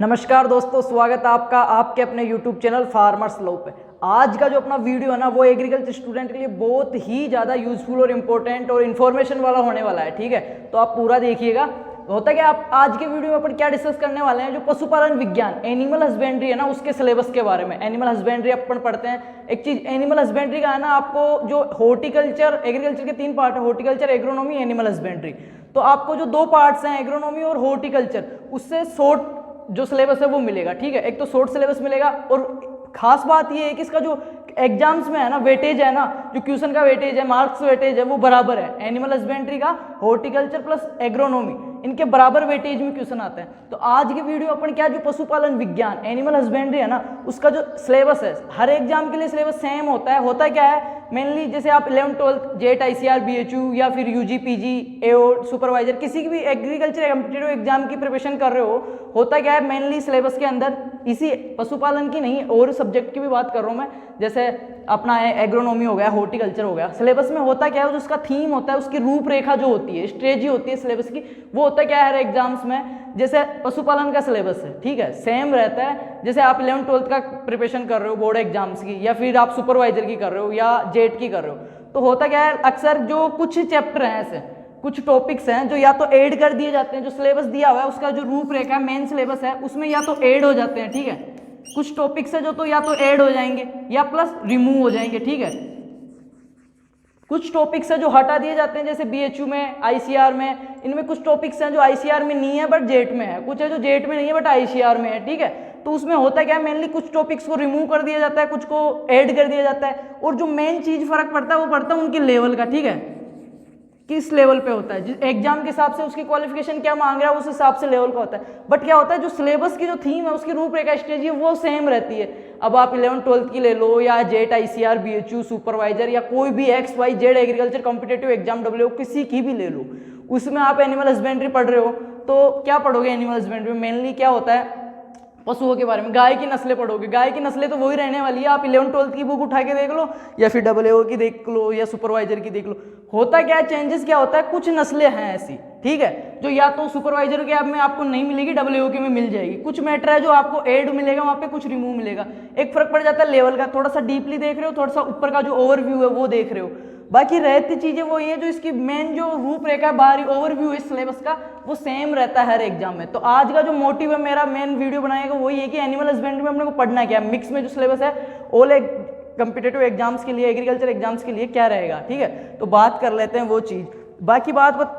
नमस्कार दोस्तों, स्वागत है आपका आपके अपने YouTube चैनल फार्मर्स लॉ पे। आज का जो अपना वीडियो है ना, वो एग्रीकल्चर स्टूडेंट के लिए बहुत ही ज़्यादा यूजफुल और इम्पोर्टेंट और इन्फॉर्मेशन वाला होने वाला है। ठीक है, तो आप पूरा देखिएगा। होता क्या, आप आज के वीडियो में अपन क्या डिस्कस करने वाले हैं, जो पशुपालन विज्ञान एनिमल हस्बेंड्री है ना, उसके सिलेबस के बारे में। एनिमल हस्बेंड्री अपन पढ़ते हैं। एक चीज एनिमल हस्बेंड्री का है ना, आपको जो हॉर्टिकल्चर, एग्रीकल्चर के 3 पार्ट है, हॉर्टिकल्चर, एग्रोनॉमी, एनिमल हस्बेंड्री। तो आपको जो 2 पार्ट्स हैं, एग्रोनॉमी और हॉर्टिकल्चर, उससे शॉर्ट जो सिलेबस है वो मिलेगा। ठीक है, एक तो शॉर्ट सिलेबस मिलेगा, और खास बात ये है कि इसका जो एग्जाम्स में है ना वेटेज है ना, जो क्वेश्चन का वेटेज है, मार्क्स वेटेज है, वो बराबर है। एनिमल हस्बेंड्री का हॉर्टिकल्चर प्लस एग्रोनॉमी, इनके बराबर वेटेज में क्वेश्चन आते हैं। तो आज के वीडियो अपन क्या, जो पशुपालन विज्ञान एनिमल हस्बेंड्री है ना, उसका जो सिलेबस है, हर एग्जाम के लिए सिलेबस सेम होता है। होता क्या है, मेनली जैसे आप 11th 12th jet ICR BHU या फिर UG PG AO सुपरवाइजर, किसी की भी एग्रीकल्चर कॉम्पिटिटिव एग्जाम की प्रिपरेशन कर रहे हो, होता क्या है मेनली सिलेबस के अंदर, इसी पशुपालन की नहीं और सब्जेक्ट की भी बात कर रहा हूँ मैं, जैसे अपना एग्रोनॉमी हो गया, हॉर्टिकल्चर हो गया, सिलेबस में होता क्या है, जो उसका थीम होता है, उसकी रूपरेखा जो होती है, स्ट्रेटजी होती है सिलेबस की, वो होता क्या है हर एग्जाम्स में। जैसे पशुपालन का सिलेबस है, ठीक है, सेम रहता है। जैसे आप 11th 12th का प्रिपरेशन कर रहे हो बोर्ड एग्जाम्स की, या फिर आप सुपरवाइजर की कर रहे हो या जेट की कर रहे हो, तो होता क्या है, अक्सर जो कुछ चैप्टर हैं, ऐसे कुछ टॉपिक्स हैं जो या तो ऐड कर दिए जाते हैं, जो सिलेबस दिया हुआ है उसका जो रूपरेखा मेन सिलेबस है उसमें या तो ऐड हो जाते हैं। ठीक है, कुछ टॉपिक्स है जो तो या तो ऐड हो जाएंगे या प्लस रिमूव हो जाएंगे। ठीक है, कुछ टॉपिक्स है जो हटा दिए जाते हैं, जैसे BHU में, ICR में, इनमें कुछ टॉपिक्स हैं जो ICR में नहीं है बट जेट में है, कुछ है जो जेट में नहीं है बट ICR में है। ठीक है, तो उसमें होता क्या है, मेनली कुछ टॉपिक्स को रिमूव कर दिया जाता है, कुछ को ऐड कर दिया जाता है, और जो मेन चीज फर्क पड़ता है वो पड़ता है उनके लेवल का। ठीक है, किस लेवल पे होता है, एग्जाम के हिसाब से उसकी क्वालिफिकेशन क्या मांग रहा है उस हिसाब से लेवल का होता है। बट क्या होता है, जो सिलेबस की जो थीम है, उसकी रूपरेखा स्ट्रेटजी वो सेम रहती है। अब आप 11th 12th की ले लो, या जेट ICR BHU सुपरवाइजर, या कोई भी XYZ agriculture competitive exam WO किसी की भी ले लो, उसमें आप एनिमल हस्बेंड्री पढ़ रहे हो, तो क्या पढ़ोगे एनिमल हस्बेंड्री में, मेनली क्या होता है, पशुओं के बारे में, गाय की नस्लें पढ़ोगे। गाय की नस्लें तो वही रहने वाली है, आप 11th 12th की बुक उठा के देख लो, या फिर WO की देख लो, या सुपरवाइजर की देख लो। होता क्या है, चेंजेस क्या होता है, कुछ नस्लें हैं ऐसी, ठीक है, जो या तो सुपरवाइजर के में आपको नहीं मिलेगी, WO के में मिल जाएगी। कुछ मैटर है जो आपको ऐड मिलेगा वहाँ पे, कुछ रिमूव मिलेगा। एक फर्क पड़ जाता है लेवल का, थोड़ा सा डीपली देख रहे हो, थोड़ा सा ऊपर का जो ओवरव्यू है वो देख रहे हो। बाकी रहती चीजें वो ये, जो इसकी मेन जो रूपरेखा बाहरी ओवरव्यू है सिलेबस का, वो सेम रहता है हर एग्जाम में। तो आज का जो मोटिव है मेरा मेन वीडियो बनाने का, वही है कि एनिमल हस्बेंड्री में अपने को पढ़ना क्या है, मिक्स में जो सिलेबस है ऑल कॉम्पिटिटिव एग्जाम्स के लिए, एग्रीकल्चर एग्जाम्स के लिए क्या रहेगा। ठीक है, तो बात कर लेते हैं वो चीज। बाकी बात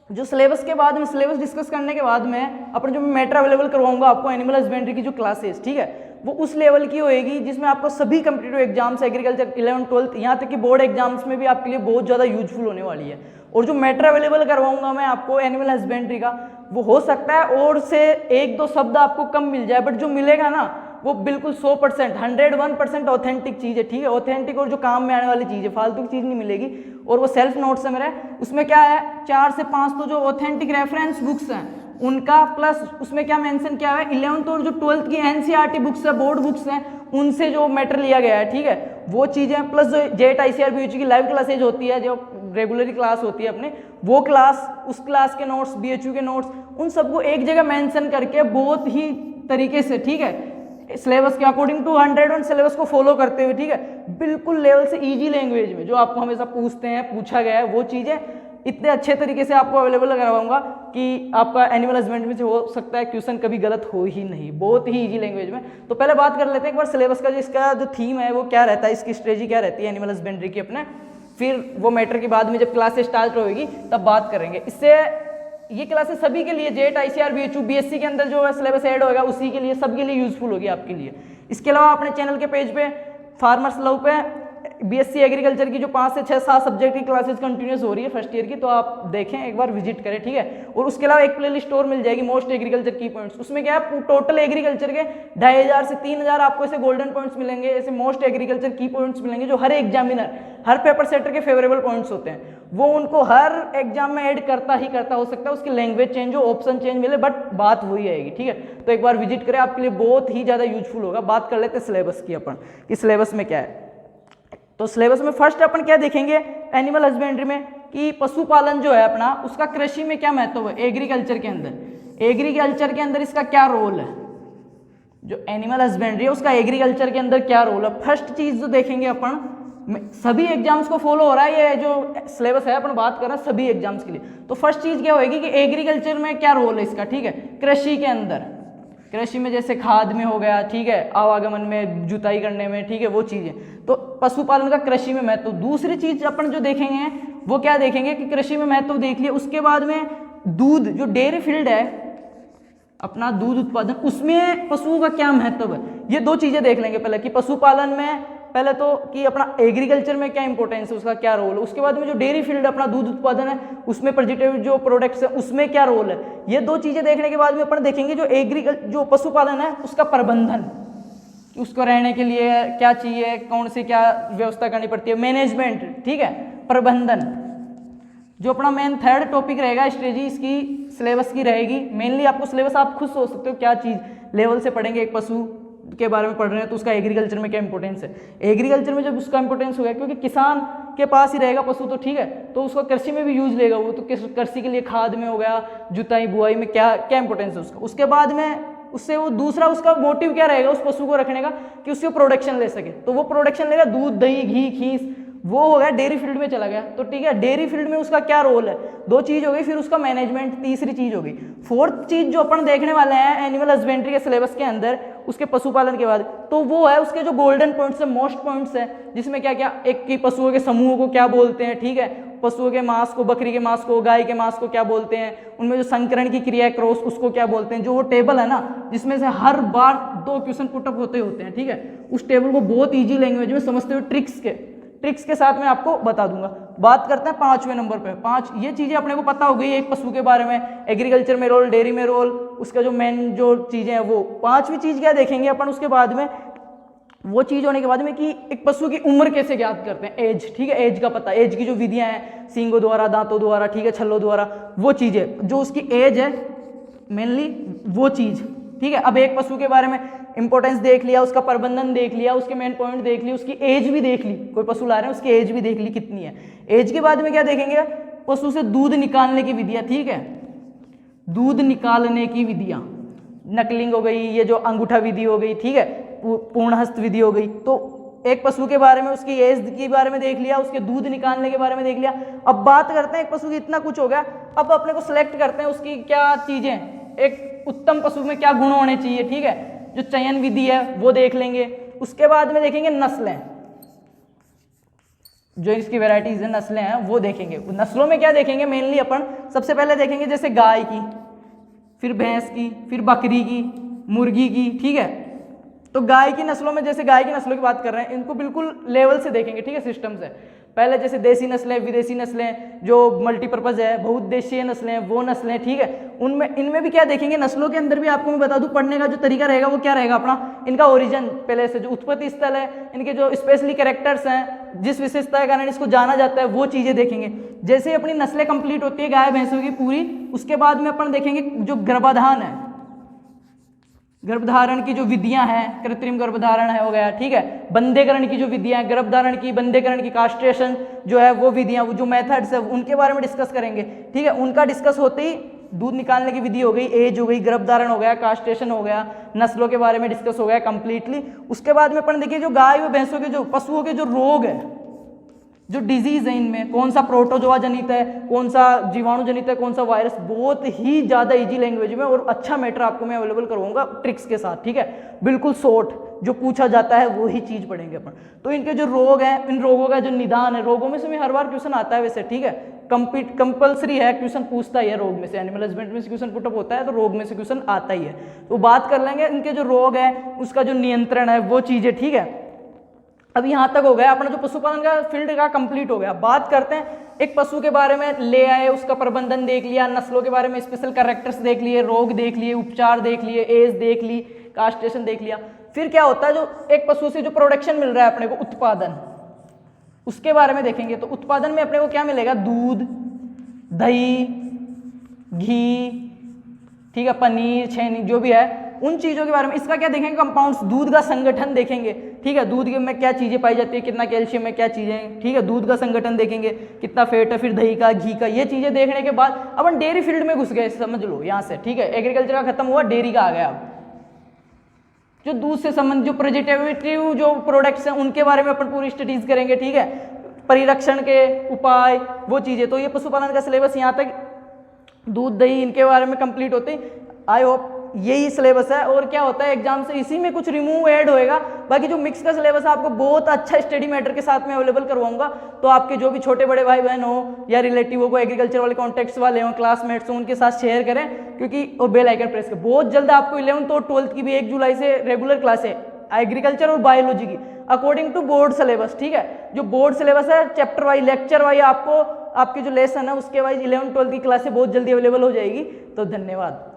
जो सिलेबस के बाद में, सिलेबस डिस्कस करने के बाद में अपन जो मैटर अवेलेबल करवाऊंगा आपको एनिमल हस्बेंड्री की जो क्लासेस, ठीक है, वो उस लेवल की होएगी जिसमें आपको सभी competitive exams, agriculture 11th 12th यहाँ तक कि बोर्ड एग्जाम्स में भी आपके लिए बहुत ज़्यादा यूजफुल होने वाली है। और जो मैटर अवेलेबल करवाऊंगा मैं आपको एनिमल हस्बेंड्री का, वो हो सकता है और से 1-2 शब्द आपको कम मिल जाए, बट जो मिलेगा ना वो बिल्कुल 100%, 101% ऑथेंटिक चीज़ है। ठीक है, ऑथेंटिक और जो काम में आने वाली चीज़ है, फालतू की चीज़ नहीं मिलेगी। और वो सेल्फ नोट्स है मेरे, उसमें क्या है 4 से 5 तो जो ऑथेंटिक रेफरेंस बुक्स हैं उनका, प्लस उसमें क्या मेंशन किया है, 11th और जो 12th की NCERT बुक्स है, बोर्ड बुक्स हैं, उनसे जो मैटर लिया गया है। ठीक है, वो चीज़ें, प्लस जो जेट ICR BHU की लाइव क्लासेज होती है, जो रेगुलरली क्लास होती है अपने, वो क्लास, उस क्लास के नोट्स, BHU के नोट्स, उन सबको एक जगह मेंशन करके बहुत ही तरीके से, ठीक है, सिलेबस के अकॉर्डिंग टू 101 सिलेबस को फॉलो करते हुए, ठीक है, बिल्कुल लेवल से इजी लैंग्वेज में, जो आपको हमेशा पूछते हैं, पूछा गया है, वो चीज़ें इतने अच्छे तरीके से आपको अवेलेबल करवाऊंगा कि आपका एनिमल हस्बेंड्री में हो सकता है क्वेश्चन कभी गलत हो ही नहीं, बहुत ही इजी लैंग्वेज में। तो पहले बात कर लेते हैं एक बार सिलेबस का, जो इसका जो थीम है वो क्या रहता है, इसकी स्ट्रेटजी क्या रहती है एनिमल हस्बेंड्री की अपने, फिर वो मैटर के बाद में जब क्लासेस स्टार्ट होगी तब बात करेंगे। इससे ये क्लासेस सभी के लिए, जेट ICR BHU BSc के अंदर जो सिलेबस ऐड होगा उसी के लिए, सबके लिए यूजफुल होगी आपके लिए। इसके अलावा अपने चैनल के पेज पे फार्मर्स लॉ पे BSc एग्रीकल्चर की जो 5 से 6-7 सब्जेक्ट की क्लासेस कंटिन्यूस हो रही है फर्स्ट ईयर की, तो आप देखें, एक बार विजिट करें। ठीक है, और उसके अलावा एक प्लेलिस्ट और मिल जाएगी, मोस्ट एग्रीकल्चर की पॉइंट्स, उसमें क्या है टोटल एग्रीकल्चर के 2500 से 3000 आपको ऐसे गोल्डन पॉइंट्स मिलेंगे, ऐसे मोस्ट एग्रीकल्चर की पॉइंट्स मिलेंगे, जो हर एग्जामिनर, हर पेपर सेटर के फेवरेबल पॉइंट्स होते हैं, वो उनको हर एग्जाम में ऐड करता ही करता। हो सकता है उसकी लैंग्वेज चेंज हो, ऑप्शन चेंज मिले, बट बात वही आएगी। ठीक है, तो एक बार विजिट करें, आपके लिए बहुत ही ज़्यादा यूजफुल होगा। बात कर लेते हैं सिलेबस की अपन, कि सिलेबस में क्या है। तो सिलेबस में फर्स्ट अपन क्या देखेंगे एनिमल हस्बेंड्री में, कि पशुपालन जो है अपना, उसका कृषि में क्या महत्व है, एग्रीकल्चर के अंदर, एग्रीकल्चर के अंदर इसका क्या रोल है। जो एनिमल हस्बेंड्री है उसका एग्रीकल्चर के अंदर क्या रोल है। फर्स्ट चीज जो देखेंगे अपन, सभी एग्जाम्स को फॉलो हो रहा है ये जो सिलेबस है, अपन बात कर रहे हैं सभी एग्जाम्स के लिए। तो फर्स्ट चीज क्या होगी कि एग्रीकल्चर में क्या रोल है इसका, ठीक है, कृषि के अंदर, कृषि में जैसे खाद में हो गया, ठीक है, आवागमन में, जुताई करने में, ठीक है, वो चीजें। तो पशुपालन का कृषि में महत्व। दूसरी चीज अपन जो देखेंगे वो क्या देखेंगे कि कृषि में महत्व देख लिया, उसके बाद में दूध, जो डेयरी फील्ड है अपना दूध उत्पादन, उसमें पशुओं का क्या महत्व है, ये दो चीजें देख लेंगे पहले कि पशुपालन में पहले तो कि अपना एग्रीकल्चर में क्या इंपॉर्टेंस है, उसका क्या रोल है, उसके बाद में जो डेयरी फील्ड अपना दूध उत्पादन है उसमें प्रोजेक्टिव जो प्रोडक्ट्स है उसमें क्या रोल है। ये दो चीजें देखने के बाद में अपन देखेंगे जो पशुपालन है उसका प्रबंधन, उसको रहने के लिए क्या चाहिए, कौन सी क्या व्यवस्था करनी पड़ती है, मैनेजमेंट, ठीक है, प्रबंधन। जो अपना मेन थर्ड टॉपिक रहेगा स्ट्रेटजी इसकी सिलेबस की रहेगी। मेनली आपको सिलेबस आप खुद सोच सकते हो क्या चीज लेवल से पढ़ेंगे, एक पशु के बारे में पढ़ रहे हैं तो उसका एग्रीकल्चर में क्या इंपॉर्टेंस है। एग्रीकल्चर में जब उसका इंपॉर्टेंस होगा, क्योंकि किसान के पास ही रहेगा पशु तो ठीक है, तो उसका कृषि में भी यूज लेगा वो, तो कृषि के लिए खाद में हो गया, जुताई बुआई में क्या क्या इंपॉर्टेंस है उसका। उसके बाद में उससे वो दूसरा उसका मोटिव क्या रहेगा उस पशु को रखने का कि उससे प्रोडक्शन ले सके, तो वो प्रोडक्शन लेगा, दूध, दही, घी, खीस, वो हो गया डेयरी फील्ड में चला गया। तो ठीक है, डेयरी फील्ड में उसका क्या रोल है, दो चीज हो गई। फिर उसका मैनेजमेंट, तीसरी चीज हो गई। फोर्थ चीज जो अपन देखने वाले हैं एनिमल हस्बेंड्री के सिलेबस के अंदर, उसके पशुपालन के बाद, तो वो है उसके जो गोल्डन पॉइंट्स है, मोस्ट पॉइंट्स है, जिसमें क्या क्या एक की पशुओं के समूह को क्या बोलते हैं, ठीक है, पशुओं के मांस को, बकरी के मांस को, गाय के मांस को क्या बोलते हैं, उनमें जो संकरण की क्रिया क्रॉस उसको क्या बोलते हैं। जो वो टेबल है ना जिसमें से हर बार 2 क्वेश्चन पुटअप होते हैं, ठीक है, उस टेबल को बहुत ईजी लैंग्वेज में समझते हुए ट्रिक्स के साथ मैं आपको बता दूंगा। बात करते हैं 5वें नंबर पे। 5 ये चीजें अपने को पता हो गई एक पशु के बारे में, एग्रीकल्चर में रोल, डेयरी में रोल, उसका जो मेन जो चीजें हैं वो। 5वीं चीज क्या देखेंगे अपन उसके बाद में, वो चीज होने के बाद में कि एक पशु की उम्र कैसे ज्ञात करते हैं, एज, ठीक है, एज का पता, एज की जो विधियां हैं, सींगों द्वारा, दांतों द्वारा, ठीक है, छल्लों द्वारा, वो चीजें जो उसकी एज है मेनली वो चीज, ठीक है। अब एक पशु के बारे में इंपॉर्टेंस देख लिया, उसका प्रबंधन देख लिया, उसके मेन पॉइंट देख लिए, उसकी एज भी देख ली, कोई पशु ला रहे हैं उसकी एज भी देख ली कितनी है। एज के बाद में क्या देखेंगे, पशु से दूध निकालने की विधियां, ठीक है, दूध निकालने की विधियां, नकलिंग हो गई, ये जो अंगूठा विधि हो गई, ठीक है, पूर्णहस्त विधि हो गई। तो एक पशु के बारे में उसकी एज के बारे में देख लिया, उसके दूध निकालने के बारे में देख लिया। अब बात करते हैं एक पशु की इतना कुछ हो गया, अब अपने को सिलेक्ट करते हैं उसकी क्या चीजें, एक उत्तम पशु में क्या गुण होने चाहिए, ठीक है, जो चयन विधि है वो देख लेंगे। उसके बाद में देखेंगे नस्लें, जो इसकी वैरायटीज है, नस्लें हैं वो देखेंगे। नस्लों में क्या देखेंगे मेनली अपन, सबसे पहले देखेंगे जैसे गाय की, फिर भैंस की, फिर बकरी की, मुर्गी की, ठीक है। तो गाय की नस्लों में, जैसे गाय की नस्लों की बात कर रहे हैं, इनको बिल्कुल लेवल से देखेंगे, ठीक है, सिस्टम से। पहले जैसे देसी नस्लें, विदेशी नस्लें, जो मल्टीपर्पज है, बहुउद्देशीय नस्लें, वो नस्लें, ठीक है, उनमें इनमें भी क्या देखेंगे। नस्लों के अंदर भी आपको मैं बता दूं, पढ़ने का जो तरीका रहेगा वो क्या रहेगा अपना, इनका ओरिजिन, पहले से जो उत्पत्ति स्थल है, इनके जो स्पेशली कैरेक्टर्स हैं, जिस विशेषता के कारण इसको जाना जाता है, वो चीजें देखेंगे। जैसे ही अपनी नस्लें कंप्लीट होती है गाय भैंसों की पूरी, उसके बाद में अपन देखेंगे जो गर्भाधान है, गर्भधारण की जो विधियां हैं, कृत्रिम गर्भधारण है हो गया, ठीक है, बंदेकरण की जो विधियां हैं, गर्भधारण की, बंदेकरण की, कास्ट्रेशन जो है वो विधियां, वो जो मेथड्स है उनके बारे में डिस्कस करेंगे, ठीक है। उनका डिस्कस होते ही दूध निकालने की विधि हो गई, एज हो गई, गर्भधारण हो गया, कास्ट्रेशन हो गया, नस्लों के बारे में डिस्कस हो गया कंप्लीटली। उसके बाद में अपन देखिए जो गाय और भैंसों के, जो पशुओं के जो रोग है, जो डिजीज है, इनमें कौन सा प्रोटोजोआ जनित है, कौन सा जीवाणु जनित है, कौन सा वायरस, बहुत ही ज्यादा इजी लैंग्वेज में और अच्छा मैटर आपको मैं अवेलेबल करवाऊंगा ट्रिक्स के साथ, ठीक है, बिल्कुल शॉर्ट, जो पूछा जाता है वही चीज पढ़ेंगे अपन। तो इनके जो रोग हैं, इन रोगों का जो निदान है, रोगों में से भी हर बार क्वेश्चन आता है वैसे, ठीक है, कंपल्सरी है, क्वेश्चन पूछता ही है रोग में से, एनिमल हस्बेंड्री में से क्वेश्चन पुटअप होता है तो रोग में से क्वेश्चन आता ही है। तो बात कर लेंगे इनके जो रोग है, उसका जो नियंत्रण है, वो चीजें, ठीक है। अब यहाँ तक हो गया अपना जो पशुपालन का फील्ड का कंप्लीट हो गया। बात करते हैं एक पशु के बारे में, ले आए, उसका प्रबंधन देख लिया, नस्लों के बारे में स्पेशल कैरेक्टर्स देख लिए, रोग देख लिए, उपचार देख लिए, एज देख ली, कास्ट्रेशन देख लिया। फिर क्या होता है, जो एक पशु से जो प्रोडक्शन मिल रहा है अपने को, उत्पादन, उसके बारे में देखेंगे। तो उत्पादन में अपने को क्या मिलेगा, दूध, दही, घी, ठीक है, पनीर, छेनी, जो भी है उन चीजों के बारे में। इसका क्या देखेंगे, कंपाउंड्स, दूध का संगठन देखेंगे, ठीक है, दूध में क्या चीजें पाई जाती है, कितना कैल्शियम है, क्या चीजें, ठीक है, दूध का संगठन देखेंगे, कितना फैट है, फिर दही का, घी का, ये चीजें देखने के बाद अपन डेयरी फील्ड में घुस गए, समझ लो यहाँ से, ठीक है। एग्रीकल्चर का खत्म हुआ, डेयरी का आ गया अब, जो दूध से संबंधित जो प्रिजर्वेटिव जो प्रोडक्ट्स हैं उनके बारे में अपन पूरी स्टडीज करेंगे, ठीक है, परिरक्षण के उपाय, वो चीज़ें। तो ये पशुपालन का सिलेबस यहाँ तक दूध दही इनके बारे में कंप्लीट होते। आई होप यही सिलेबस है। और क्या होता है एग्जाम से इसी में कुछ रिमूव ऐड होएगा, बाकी जो मिक्स का सिलेबस है आपको बहुत अच्छा स्टडी मैटर के साथ में अवेलेबल करवाऊंगा। तो आपके जो भी छोटे बड़े भाई बहन हो या रिलेटिव हो, एग्रीकल्चर वाले कॉन्टेक्ट्स वाले हो, क्लासमेट्स हो, उनके साथ शेयर करें, क्योंकि और बेल आइकन प्रेस करें। बहुत जल्द आपको 11th और 12th की भी 1 जुलाई से रेगुलर क्लास है एग्रीकल्चर और बायोलॉजी की अकॉर्डिंग टू बोर्ड सिलेबस, ठीक है। जो बोर्ड सिलेबस है चैप्टर वाइज लेक्चर वाइज आपको आपके जो लेसन है उसके वाइज 11th 12th की क्लासें बहुत जल्दी अवेलेबल हो जाएगी। तो धन्यवाद।